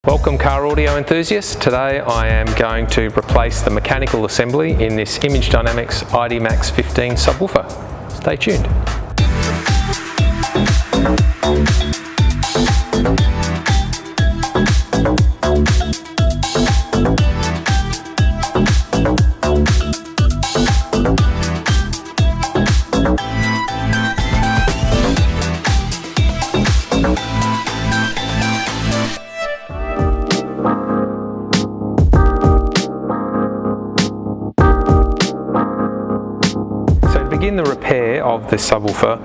Welcome car audio enthusiasts. Today I am going to replace the mechanical assembly in this Image Dynamics IDMAX 15 subwoofer. Stay tuned. To begin the repair of this subwoofer,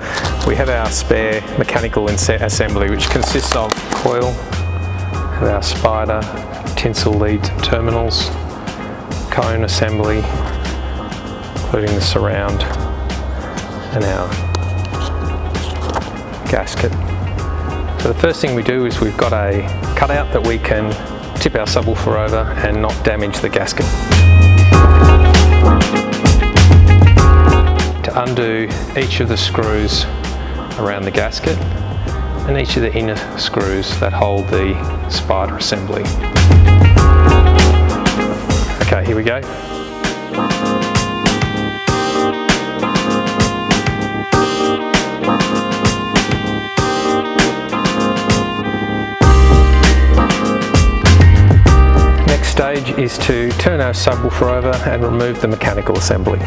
we have our spare mechanical assembly, which consists of coil, have our spider, tinsel lead terminals, cone assembly, including the surround, and our gasket. So the first thing we do is we've got a cutout that we can tip our subwoofer over and not damage the gasket. To undo each of the screws around the gasket and each of the inner screws that hold the spider assembly. Okay, here we go. Next stage is to turn our subwoofer over and remove the mechanical assembly.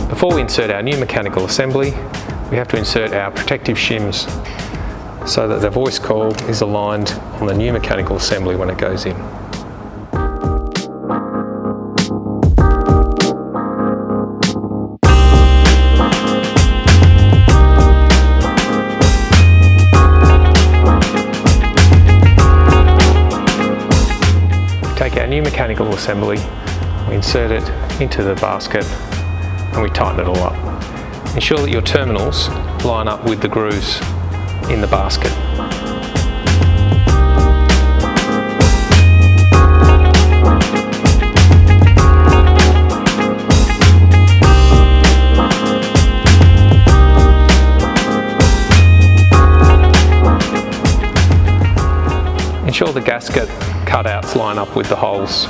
Before we insert our new mechanical assembly, we have to insert our protective shims so that the voice coil is aligned on the new mechanical assembly when it goes in. Take our new mechanical assembly, we insert it into the basket and we tighten it all up. Ensure that your terminals line up with the grooves in the basket. Ensure the gasket cutouts line up with the holes.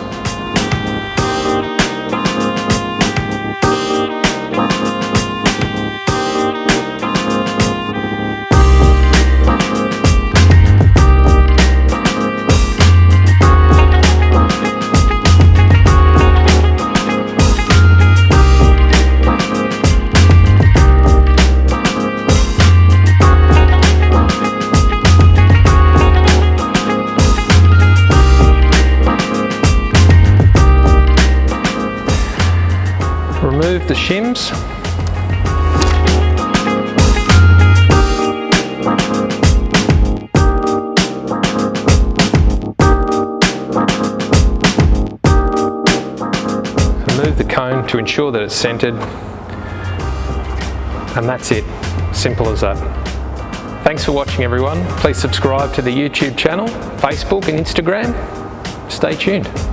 Remove the shims. Remove the cone to ensure that it's centered. And that's it. Simple as that. Thanks for watching, everyone. Please subscribe to the YouTube channel, Facebook and Instagram. Stay tuned.